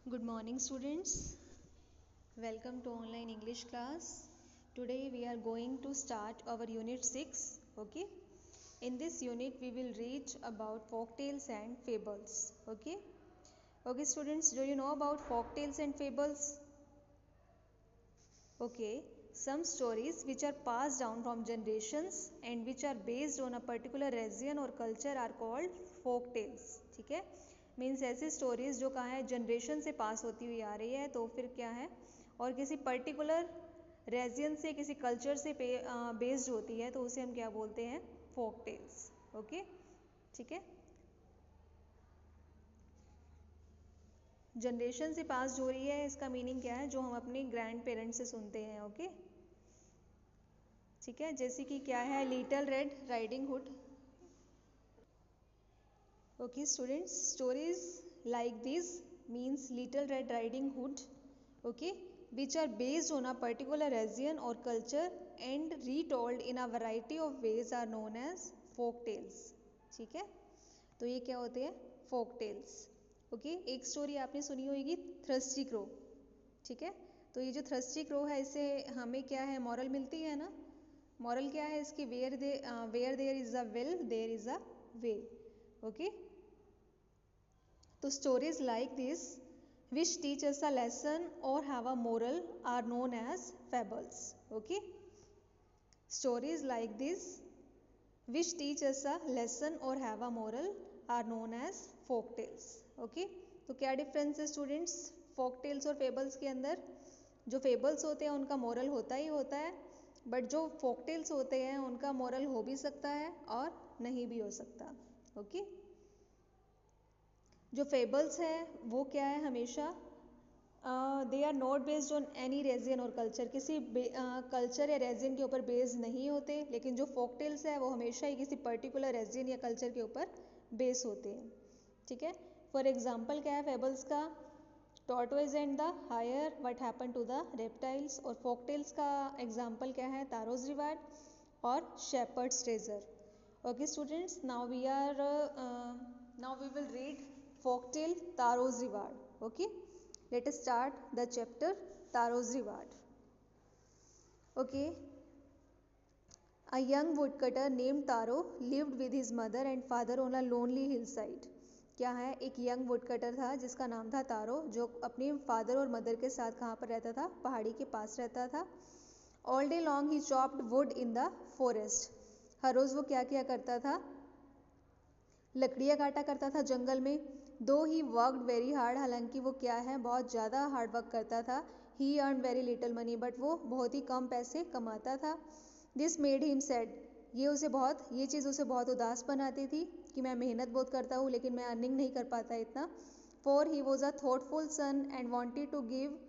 Good morning, students. Welcome to online English class. Today we are going to start our unit 6. Okay. In this unit we will read about folk tales and fables. Okay. Okay, students, do you know about folk tales and fables? Okay. Some stories which are passed down from generations and which are based on a particular region or culture are called folk tales. ठीक है, means ऐसी stories जो कहाँ है generation से पास होती हुई आ रही है तो फिर क्या है और किसी पर्टिकुलर रीजन से किसी कल्चर से बेस्ड होती है तो उसे हम क्या बोलते हैं, फोक टेल्स. ओके, ठीक है. जनरेशन से पास हो रही है इसका मीनिंग क्या है, जो हम अपने ग्रैंड पेरेंट्स से सुनते हैं. ओके, ठीक है. जैसे कि क्या है, little red riding hood. Okay students, stories like this means Little Red Riding Hood, okay, which are based on a particular region or culture and retold in a variety of ways are known as folk tales. ठीक है, तो ये क्या होते हैं, folk tales. Okay, एक story आपने सुनी होगी थ्रस्टी क्रो. ठीक है, तो ये जो थ्रस्टी क्रो है इससे हमें क्या है, मॉरल मिलती है ना. मॉरल क्या है इसकी, where there is a will there is a way. Okay, तो stories like this which teach us a lesson or have a moral are known as fables. Okay, stories like this which teach us a lesson or have a moral are known as folk tales. Okay, तो क्या difference है students folk tales और fables के अंदर. जो fables होते हैं उनका moral होता ही होता है, बट जो folk tales होते हैं उनका moral हो भी सकता है और नहीं भी हो सकता. ओके, जो फेबल्स है वो क्या है, हमेशा they are not based on any region और कल्चर, किसी कल्चर या रीजन के ऊपर बेस्ड नहीं होते. लेकिन जो फोक टेल्स है वो हमेशा ही किसी पर्टिकुलर रीजन या कल्चर के ऊपर बेस होते हैं. ठीक है, फॉर एग्जांपल क्या है फेबल्स का, tortoise and the hare what happen to the reptiles. और फोक टेल्स का एग्जांपल क्या है, तारोज रिवार्ड और shepherd's treasure. Okay students, now we will read folk tale Taro's Reward. Okay, let us start the chapter Taro's Reward. Okay, a young woodcutter named Taro lived with his mother and father on a lonely hillside. क्या है, एक young woodcutter था जिसका नाम था तारो, जो अपने father और मदर के साथ कहाँ पर रहता था, पहाड़ी के पास रहता था. All day long he chopped wood in the forest. हर रोज़ वो क्या क्या करता था, लकड़ियाँ काटा करता था जंगल में. दो ही वर्कड वेरी हार्ड, हालांकि वो क्या है बहुत ज़्यादा हार्ड वर्क करता था. He earn very little money, but वो बहुत ही कम पैसे कमाता था. दिस मेड हिम सैड, ये चीज़ उसे बहुत उदास बनाती थी कि मैं मेहनत बहुत करता हूँ लेकिन मैं अर्निंग नहीं कर पाता इतना. For he was a thoughtful son and wanted to give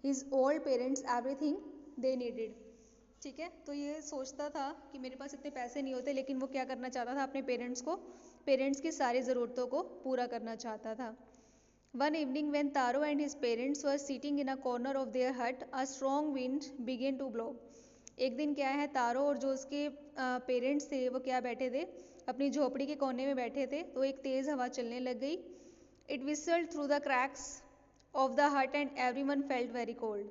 his old parents everything they needed. ठीक है, तो ये सोचता था कि मेरे पास इतने पैसे नहीं होते, लेकिन वो क्या करना चाहता था, अपने पेरेंट्स की सारी ज़रूरतों को पूरा करना चाहता था. One evening when Taro and his parents were sitting in a corner of their hut, a strong wind began to blow. एक दिन क्या है, तारो और जो उसके पेरेंट्स थे वो क्या बैठे थे, अपनी झोपड़ी के कोने में बैठे थे, तो एक तेज़ हवा चलने लग गई. It whistled through the cracks of the hut and everyone felt very cold.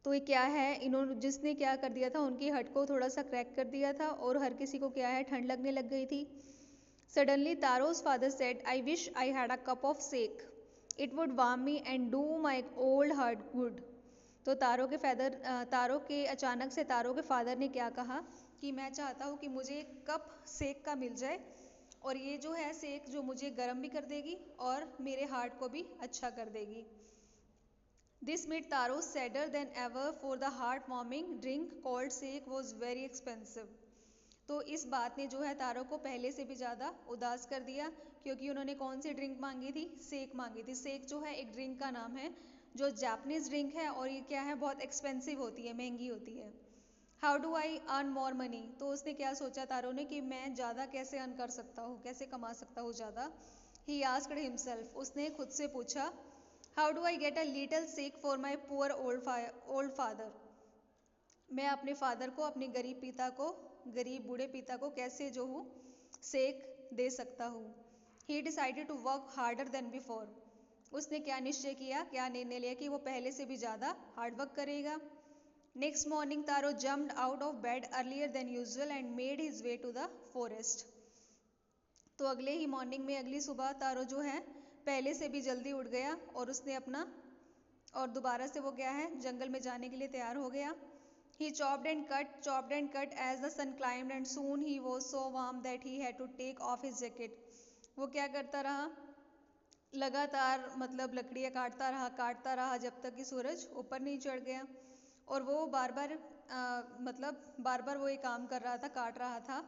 तो ये क्या है, इन्होंने जिसने क्या कर दिया था, उनकी हट को थोड़ा सा क्रैक कर दिया था और हर किसी को क्या है, ठंड लगने लग गई थी. Suddenly Taro's father said, I wish I had a cup of shake. It would warm me and do my old heart good. तो तारो के अचानक से तारो के फादर ने क्या कहा कि मैं चाहता हूँ कि मुझे एक कप सेक का मिल जाए, और ये जो है सेक जो मुझे गर्म भी कर देगी और मेरे हार्ट को भी अच्छा कर देगी. This made Taro sadder than ever, for the heart-warming drink called shake was very expensive. तो इस बात ने जो है तारो को पहले से भी ज़्यादा उदास कर दिया, क्योंकि उन्होंने कौन सी ड्रिंक मांगी थी, सेक मांगी थी. सेक जो है एक ड्रिंक का नाम है जो जापानीज ड्रिंक है, और ये क्या है बहुत एक्सपेंसिव होती है, महंगी होती है. How do I earn more money, तो उसने क्या सोचा तारो ने कि मैं ज़्यादा कैसे अर्न कर सकता हूँ, कैसे कमा सकता हूँ ज़्यादा. ही आस्क्ड हिमसेल्फ, उसने खुद से पूछा, how do I get a little sake for my poor old father. मैं अपने फादर को, अपने गरीब बूढ़े पिता को कैसे जो हूँ सेक दे सकता हूँ. He decided to work harder than before. उसने क्या निश्चय किया, क्या निर्णय लिया कि वो पहले से भी ज़्यादा हार्डवर्क करेगा। Next morning Taro jumped out of bed earlier than usual and made his way to the forest. तो अगले ही मॉर्निंग में, अगली सुबह तारो जो है पहले से भी जल्दी उठ गया और उसने अपना और दोबारा से वो क्या है जंगल में जाने के लिए तैयार हो गया। He chopped and cut as the sun climbed and soon he was so warm that he had to take off his jacket. वो क्या करता रहा, लगातार मतलब लकड़ियाँ काटता रहा जब तक कि सूरज ऊपर नहीं चढ़ गया। और वो बार बार वो ये काम कर रहा था, काट रहा था।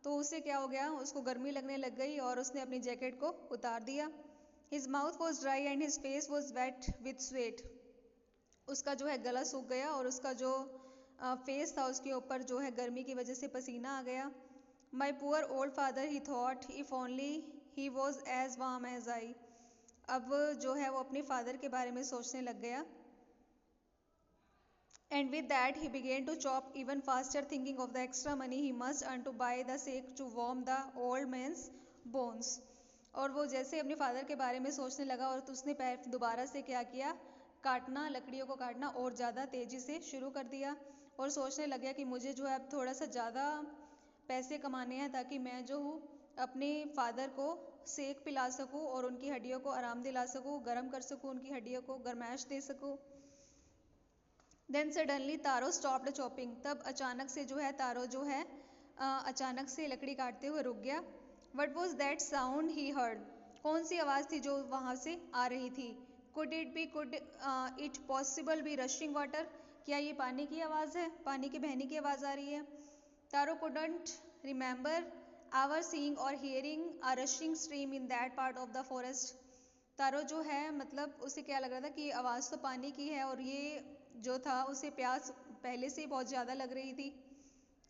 तो उससे क्या हो गया, उसको गर्मी लगने लग गई और उसने अपनी जैकेट को उतार दिया। His mouth was dry and his face was wet with sweat. उसका जो है गला सूख गया और उसका जो फेस था उसके ऊपर जो है गर्मी की वजह से पसीना आ गया। My poor old father he thought if only he was as warm as I. अब जो है वो अपने फादर के बारे में सोचने लग गया। And with that he began to chop even faster thinking of the extra money he must earn to buy the sake to warm the old man's bones. और वो जैसे अपने फादर के बारे में सोचने लगा और तो उसने दोबारा से क्या किया, लकड़ियों को काटना और ज़्यादा तेज़ी से शुरू कर दिया और सोचने लग गया कि मुझे जो है अब थोड़ा सा ज़्यादा पैसे कमाने हैं ताकि मैं जो हूँ अपने फादर को सेक पिला सकूँ और उनकी हड्डियों को आराम दिला सकूँ, गर्म कर सकूँ, उनकी हड्डियों को गर्माइश दे सकूँ। देन सडनली तारो स्टॉप्ड चॉपिंग। तब अचानक से जो है तारो जो है अचानक से लकड़ी काटते हुए रुक गया। What was that sound he heard. कौन सी आवाज़ थी जो वहाँ से आ रही थी। Could it possible be rushing water. क्या ये पानी की आवाज़ है, पानी के बहने की आवाज़ आ रही है। Taro couldn't remember ever seeing or hearing a rushing stream in that part of the forest. Taro जो है मतलब उसे क्या लग रहा था कि आवाज़ तो पानी की है और ये जो था उसे प्यास पहले से ही बहुत ज़्यादा लग रही थी।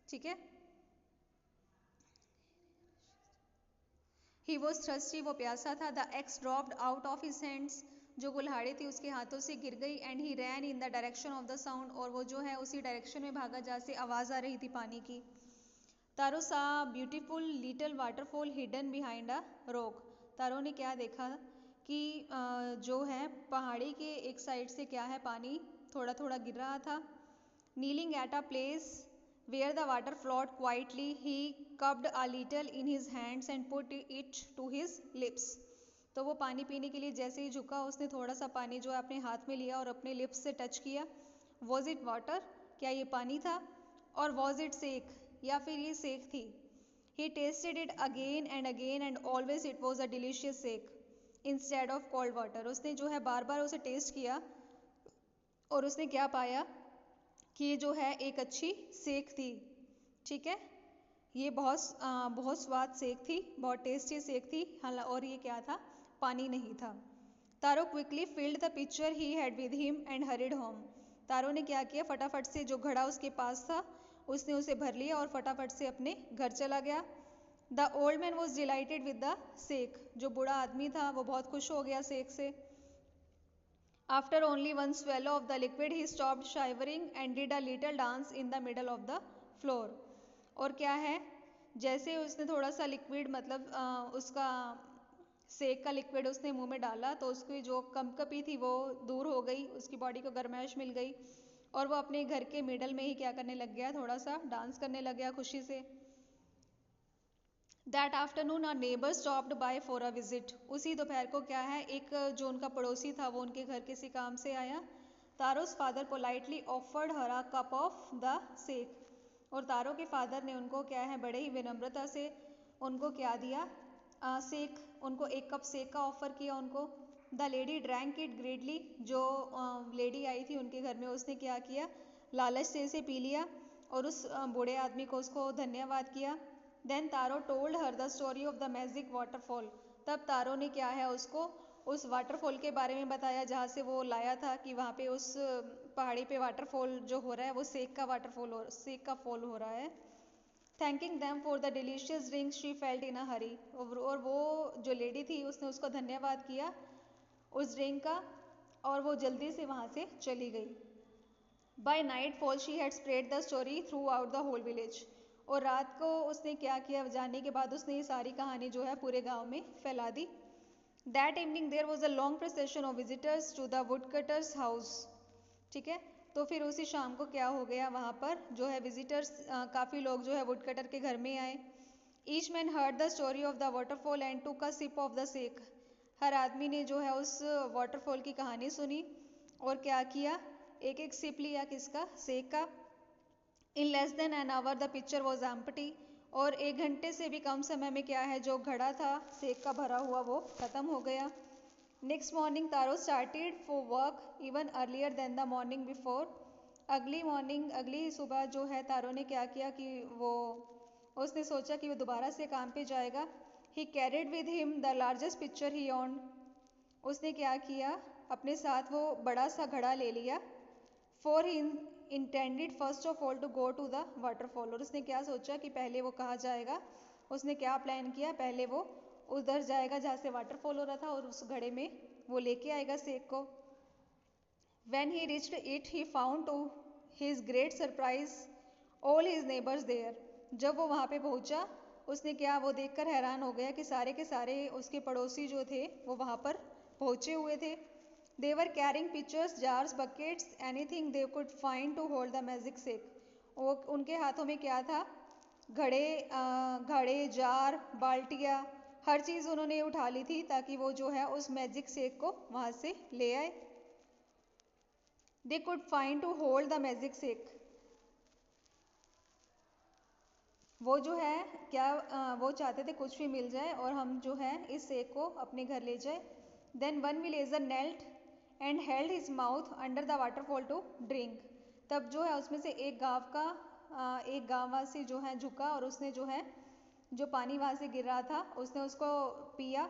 ठीक है, ही वॉज थ्रस्टी, वो प्यासा था। The axe dropped out of his hands, जो कुल्हाड़ी थी उसके हाथों से गिर गई। And he ran in the direction of the sound, और वो जो है उसी डायरेक्शन में भागा जहाँ से आवाज़ आ रही थी पानी की। Taro saw beautiful little waterfall hidden behind a rock. Taro ने क्या देखा कि जो है पहाड़ी के एक साइड से क्या है पानी थोड़ा थोड़ा गिर रहा था। Kneeling at a place where the water flowed quietly, he cupped a little in his hands and put it to his lips. तो वो पानी पीने के लिए जैसे ही झुका उसने थोड़ा सा पानी जो है अपने हाथ में लिया और अपने लिप्स से टच किया। वॉज इट वाटर, क्या ये पानी था, और वॉज इट सेक, या फिर ये सेक थी। He tasted it again and always it was a delicious sake instead of cold water. उसने जो है बार बार उसे टेस्ट किया और उसने क्या पाया कि ये जो है एक अच्छी सेक थी। ठीक है, ये बहुत स्वाद सेक थी, बहुत टेस्टी सेक थी। और ये क्या था, पानी नहीं था। Taro quickly filled the pitcher he had with him and hurried home. Taro ने क्या किया, फटाफट से जो घड़ा उसके पास था उसने उसे भर लिया और फटाफट से अपने घर चला गया। The old man was dilated with the sake. जो बूढ़ा आदमी था वो बहुत खुश हो गया सेक से। After only one swallow of the liquid, he stopped shivering and did a little dance in the middle of the floor. और क्या है, जैसे उसने थोड़ा सा लिक्विड मतलब उसका सेक का लिक्विड उसने मुंह में डाला तो उसकी जो कंपकपी थी वो दूर हो गई, उसकी बॉडी को गर्माइश मिल गई और वो अपने घर के मिडल में ही क्या करने लग गया, थोड़ा सा डांस करने लग गया खुशी से। That afternoon a neighbour stopped bye for a visit. उसी दोपहर को क्या है, एक जो उनका पड़ोसी था वो उनके घर किसी काम से आया। Taro's father politely offered her a cup of the sake. और तारो के फादर ने उनको क्या है बड़े ही विनम्रता से उनको क्या दिया, सेक, उनको एक कप सेक का ऑफर किया उनको। The lady drank it gladly. जो लेडी आई थी उनके घर में उसने क्या किया, लालच से इसे पी लिया और उस बूढ़े आदमी को उसको धन्यवाद किया। Then Taro told her the story of the magic waterfall. तब तारो ने क्या है उसको उस वाटरफॉल के बारे में बताया जहाँ से वो लाया था कि वहाँ पे उस पहाड़ी पे वाटरफॉल जो हो रहा है वो सेक का फॉल हो रहा है। Thanking them for the delicious drinks she felt in a hurry. और वो जो लेडी थी उसने उसको धन्यवाद किया उस ड्रिंक का और वो जल्दी से वहाँ से चली गई। By nightfall she had spread the story throughout the whole village. और रात को उसने क्या किया, जाने के बाद उसने ये सारी कहानी जो है पूरे गांव में फैला दी। That evening there was a long procession of visitors to the woodcutter's house. ठीक है, तो फिर उसी शाम को क्या हो गया, वहाँ पर जो है विजिटर्स काफ़ी लोग जो है वुड कटर के घर में आए। Each man heard the story of the waterfall and took a sip of the sake. हर आदमी ने जो है उस वाटरफॉल की कहानी सुनी और क्या किया, एक एक सिप लिया, किसका, सेक का। In less than an hour the picture was empty. और 1 घंटे से भी कम समय में क्या है, जो घड़ा था सेक का भरा हुआ वो खत्म हो गया। Next morning Taro started for work even earlier than the morning before. अगली मॉर्निंग, अगली सुबह जो है तारो ने क्या किया कि वो उसने सोचा कि वो दोबारा से काम पे जाएगा। ही carried with him the largest picture he on. उसने क्या किया, अपने साथ वो बड़ा सा घड़ा ले लिया। For he intended first of all to go to the waterfall. और उसने क्या सोचा कि पहले वो कहाँ जाएगा, उसने क्या प्लान किया, पहले वो उधर जाएगा जहाँ से वाटरफॉल हो रहा था और उस घड़े में वो लेके आएगा सेक को। When he reached it, he found to his great surprise all his neighbors there. जब वो वहाँ पे पहुँचा, उसने क्या, वो देखकर हैरान हो गया कि सारे के सारे उसके पड़ोसी जो थे वो वहाँ पर पहुँचे हुए थे। They were carrying pitchers, jars, buckets, anything they could find to hold the magic stick. वो उनके हाथों में क्या था, घड़े, जार, बाल्टियाँ, हर चीज़ उन्होंने उठा ली थी ताकि वो जो है उस मैजिक सेक को वहाँ से ले आए। They could find to hold the magic stick. वो जो है क्या, वो चाहते थे कुछ भी मिल जाए और हम जो है इस सेक को अपने घर ले जाए। Then one villager knelt and held his mouth under the waterfall to drink. तब जो है उसमें से एक गांववासी जो है झुका और उसने जो है जो पानी वहाँ से गिर रहा था उसने उसको पिया।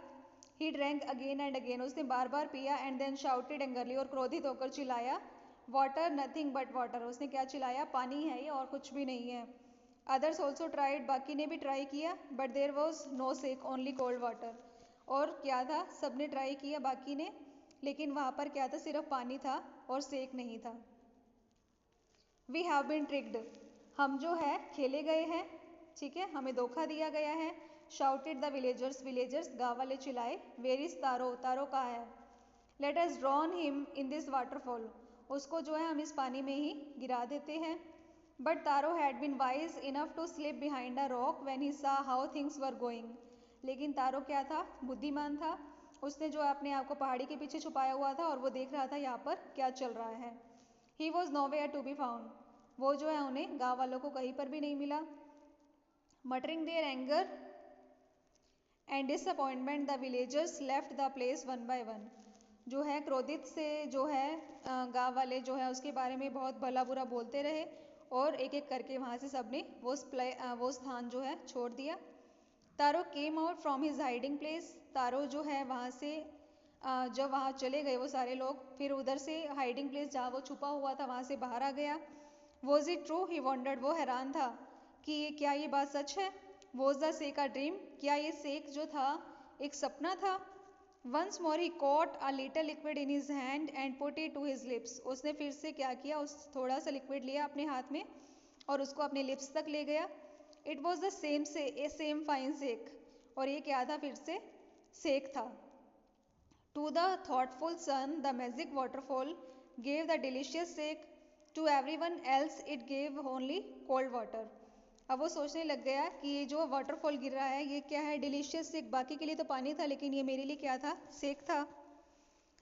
He drank again and again. उसने बार बार पिया and then shouted angrily और क्रोधित होकर चिल्लाया, वाटर, नथिंग बट वाटर। उसने क्या चिल्लाया, पानी है ये और कुछ भी नहीं है। अदर्स ऑल्सो ट्राइड, बाकी ने भी ट्राई किया, but there was no sake, only cold water. और क्या था, सबने ट्राई किया बाकी ने, लेकिन वहाँ पर क्या था, सिर्फ पानी था और सेक नहीं था। वी हैव बीन ट्रिक्ड, हम जो है खेले गए हैं, ठीक है, हमें धोखा दिया गया है। शाउटेड द विलेजर्स, विलेजर्स गाँव वाले चिल्लाए, वेर इज तारो, तारो कहाँ है। Let us drawn him in this waterfall, उसको जो है हम इस पानी में ही गिरा देते हैं। But Taro had been wise enough to slip behind a rock when he saw how things were going. लेकिन तारो क्या था, बुद्धिमान था, उसने जो अपने आप को पहाड़ी के पीछे छुपाया हुआ था और वो देख रहा था यहाँ पर क्या चल रहा है। He was nowhere to be found, वो जो है उन्हें गाँव वालों को कहीं पर भी नहीं मिला। Muttering their anger and disappointment the villagers left the place one by one. जो है क्रोधित से जो है गांव वाले जो है उसके बारे में बहुत भला बुरा बोलते रहे और एक एक करके वहाँ से सबने वो स्थान जो है छोड़ दिया। Taro came out from his hiding place, Taro जो है वहाँ से जब वहाँ चले गए वो सारे लोग, फिर उधर से हाइडिंग प्लेस जहाँ वो छुपा हुआ था वहाँ से बाहर आ गया। Was it true, he wondered, वो हैरान था कि क्या ये बात सच है। Was the sake a dream, क्या ये सेक जो था एक सपना था। Once more he caught a little liquid in his hand and put it to his lips. उसने फिर से क्या किया, उस थोड़ा सा लिक्विड लिया अपने हाथ में और उसको अपने लिप्स तक ले गया। It was the same fine sake, और ये क्या था, फिर से सेक था। To the thoughtful son the magic waterfall gave the delicious sake, to everyone else it gave only cold water. अब वो सोचने लग गया कि ये जो वाटरफॉल गिर रहा है ये क्या है, डिलीशियस सेक, बाकी के लिए तो पानी था लेकिन ये मेरे लिए क्या था, सेक था।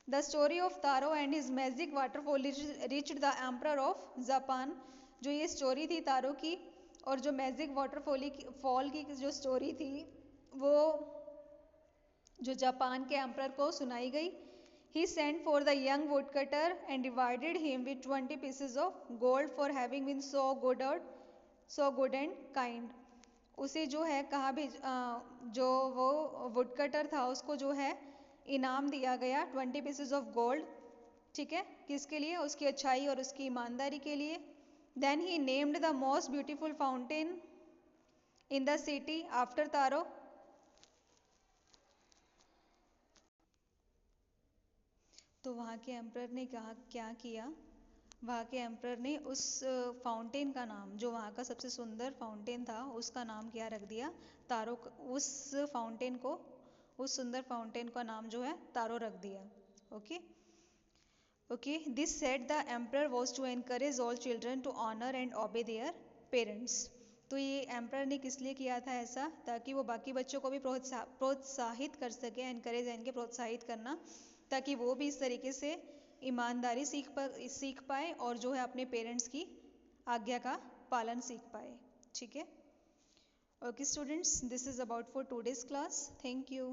The story of Taro and his magic waterfall reached the emperor of Japan. जो ये स्टोरी थी तारो की और जो मैजिक वाटरफॉल की जो स्टोरी थी वो जो जापान के एम्परर को सुनाई गई। He sent for the young woodcutter and divided him with 20 pieces of gold for having been so good and kind. उसे जो है कहाँ भी जो वो वुडकटर था उसको जो है इनाम दिया गया 20 pieces of gold, ठीक है, किसके लिए, उसकी अच्छाई और उसकी ईमानदारी के लिए। Then he named the most beautiful fountain in the city after तारो। तो वहाँ के एम्परर ने कहा क्या किया, वहाँ के एम्परर ने उस फाउंटेन का नाम, जो वहाँ का सबसे सुंदर फाउंटेन था उसका नाम क्या रख दिया, तारो। उस फाउंटेन को उस सुंदर फाउंटेन का नाम जो है तारो रख दिया। Okay okay, this said the emperor was to encourage all children to honour and obey their parents. तो ये एम्परर ने किस लिए किया था ऐसा, ताकि वो बाकी बच्चों को भी प्रोत्साहित कर सके, एनकरेज यानी कि प्रोत्साहित करना, ताकि वो भी इस तरीके से ईमानदारी सीख पाए और जो है अपने पेरेंट्स की आज्ञा का पालन सीख पाए। ठीक है। Okay students, this is about for today's class. Thank you.